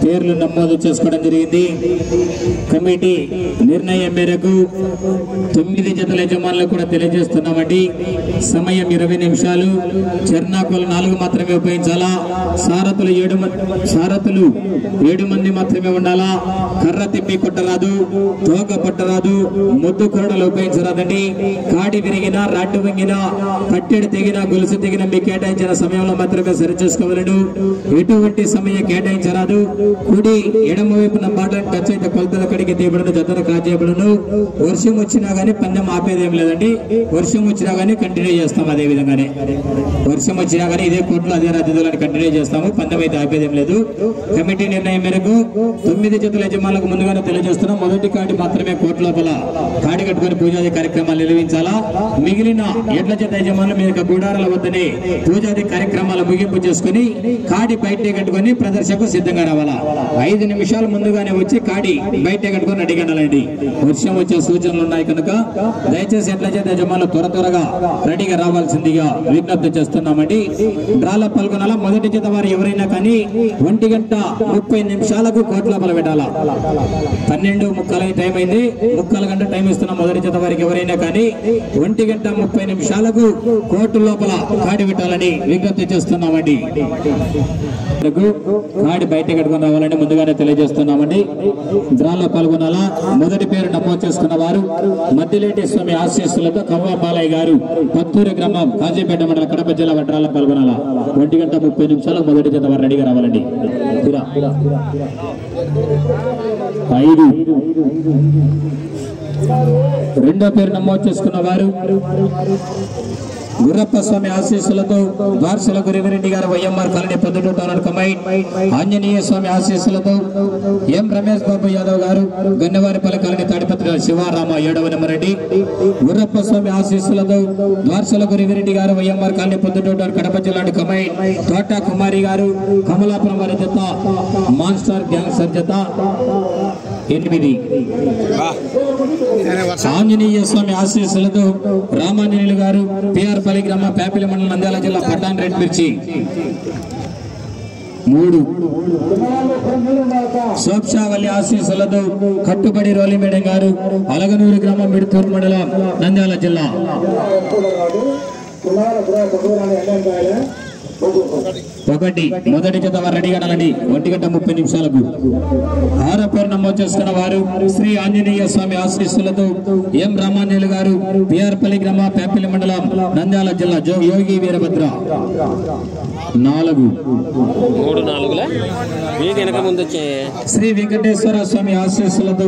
పేర్లు నమోదు చేసుకోవడం జరిగింది. కమిటీ నిర్ణయం మేరకు 9 జతల యజమానులు కూడా తెలియజేస్తున్నామండి. సమయం 20 నిమిషాలు. చెర్నాకులు 4 మాత్రమే ఉపయోగించాలా. సారథులు 7 మంది మాత్రమే ఉండాలా. కర్ర తిప్పి కొట్టరాదు, తోక పట్టరాదు, ముద్దు కొరడలు ఉపయోగించరాదండి. కాడి విరిగినా, రాడ్డు వంగినా, కట్టెడు తెగినా, గొలుసు తెగినా మీకు కేటాయించిన సమయంలో మాత్రమే సరిచేసుకోవాలను. ఎటువంటి సమయం కేటాయించరాదు. కుడి ఎడమ వైపున బాటలను టచ్ అయితే కొలతల కడిగి తీయబడును, జతను క్రాస్ చేయబడును. వర్షం వచ్చినా గానీ పందెం ఆపేదేం లేదండి. వర్షం వచ్చినా గానీ కంటిన్యూ చేస్తాం. అదే విధంగానే వర్షం వచ్చినా గానీ ఇదే కోర్టులో అదే రద్దీలను కంటిన్యూ చేస్తాము. పందెం అయితే ఆపేదేం లేదు. కమిటీ నిర్ణయం మేరకు 9 జతల యజమానులకు ముందుగానే తెలియజేస్తున్నాం. మొదటి కాడి మాత్రమే కోర్టు లోపల కాడి కట్టుకుని పూజాది కార్యక్రమాలు నిర్వహించాలా. మిగిలిన ఎడ్ల జత యజమానులు మీరు గూడారాల వద్దనే పూజాది కార్యక్రమాలు ముగింపు చేసుకుని కాడి బయట కట్టుకుని ప్రదర్శనకు సిద్ధంగా రావాలా. 5 నిమిషాలు ముందుగానే వచ్చి కాడి బయట కట్టుకుని రెడీగా. వర్షం వచ్చే సూచనలు ఉన్నాయి కనుక దయచేసి ఎట్ల చేత యజమానులు త్వరగా రెడీగా రావాల్సిందిగా విజ్ఞప్తి చేస్తున్నామండి. డ్రాలో పాల్గొనాలా. మొదటి చేత వారు ఎవరైనా కానీ 1:30 కోర్టు లోపల పెట్టాలా. 12:30 టైం అయింది. 3/4 గంట టైం ఇస్తున్నాం. మొదటి చేత వారికి ఎవరైనా కానీ 1:30 కోర్టు లోపల కాడి పెట్టాలని విజ్ఞప్తి చేస్తున్నామండి. కాడి బయట కట్టుకుని రావాలని ముందుగానే తెలియజేస్తున్నామండి. డ్రాలో పాల్గొనాలా. మొదటి పేరు నమోదు చేసుకున్న వారు మద్దిలేటి స్వామి ఆశీస్సులతో కవ్వ బాలయ్య గారు, పత్తూరు గ్రామం, కాజీపేట మండలం, కడప జిల్లా. డ్రాలో పాల్గొనాలా. 1:30 మొదటి చేత వారు రెడీగా రావాలండి. 5 రెండో పేరు నమోదు చేసుకున్న వారు గుర్రప్ప స్వామి ఆశీస్సులతో ద్వార్సల గురివిరెడ్డి గారు, వైఎంఆర్ కాలనీ, పొద్దుటూరు కమైన్. ఆంజనేయ స్వామి ఆశీస్సులతో ఎం రమేష్ బాబు యాదవ్ గారు, గన్నవారిపల్లి కాలనీ, తాడిపత్రి శివారామ 7వ నెంబర్ రెడ్డి. గుర్రప్ప స్వామి ఆశీస్సులతో ద్వార్సల గురివిరెడ్డి గారు, వైఎంఆర్ కాలనీ, పొద్దుటూరు కడప జిల్లా కమైన్. తోట కుమారి గారు, కమలాపురం వారి జత, మాన్స్టర్ గ్యాంగ్స్టర్ జత 8. ఆంజనేయ స్వామి ఆశీస్సులతో రామాంజనేయులు గారు, పిఆర్పల్లి గ్రామ, పేపిలి మండలం, నంద్యాల జిల్లా, పట్టాన్ రెడ్ మిర్చి 3. సోప్షావల్లి ఆశీస్సులతో కట్టుబడి రోలిమేడం గారు, అలగనూరు గ్రామం, మిడుతూరు మండలం, నంద్యాల జిల్లా. 1 మొదటి జత వారు రెడీగా ఉండాలండి. 1:30 6వ పేరు నమోదు చేసుకున్న వారు శ్రీ ఆంజనేయ స్వామి ఆశీస్సులతో ఎం రామాంజనేయులు గారు, పిఆర్పల్లి గ్రామ, పేపిలి మండలం, నంద్యాల జిల్లా, యోగి వీరభద్ర 4. శ్రీ వెంకటేశ్వర స్వామి ఆశీస్సులతో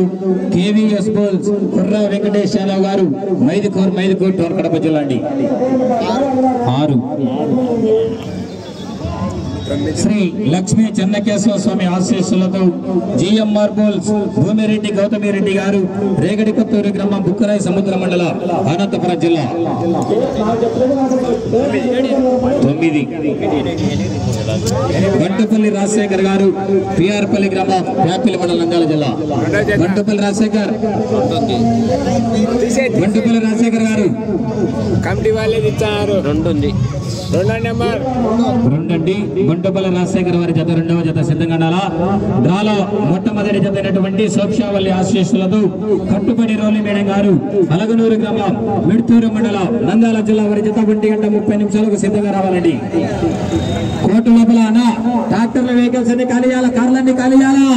కేవీఎస్ బోల్స్ కుర్రా వెంకటేశ్ యాదవ్ గారు, మైదుకూరు కడప జిల్లా అండి. 6. శ్రీ లక్ష్మీ చెన్నకేశ్వర స్వామి ఆశీస్సులతో జిఎంఆర్ బోల్స్ భూమిరెడ్డి గౌతమిరెడ్డి గారు, రేగడి కొత్తూరు గ్రామం, బుక్కరాయి సముద్ర మండలం, అనంతపురం జిల్లా. 9. బంటుపల్లి రాజశేఖర్ గారు, పిఆర్పల్లి గ్రామం, యాపిల్ మండలం, నంద్యాల జిల్లా. బంటుపల్లి రాజశేఖర్ గారు కమిటీ వాళ్ళే ఇచ్చారు. 2 నెంబర్ 2 బంటుపల్లి రాజశేఖర్ వారి జత 2వ జత సిద్ధంగా ఉండాలా. డ్రాలో మొట్టమొదటి జత అయినటువంటి సోప్షావల్లి ఆశీస్సులతో కట్టుబడి రోలిమేడం గారు, అలగనూరు గ్రామం, మిడుతూరు మండలం, నంద్యాల జిల్లా వారి జత 1:30 సిద్ధంగా రావాలండి. కోర్టు లోపల ట్రాక్టర్ల వెహికల్స్ అన్ని ఖాళీ చేయాలా, కార్లన్నీ ఖాళీ చేయాలా.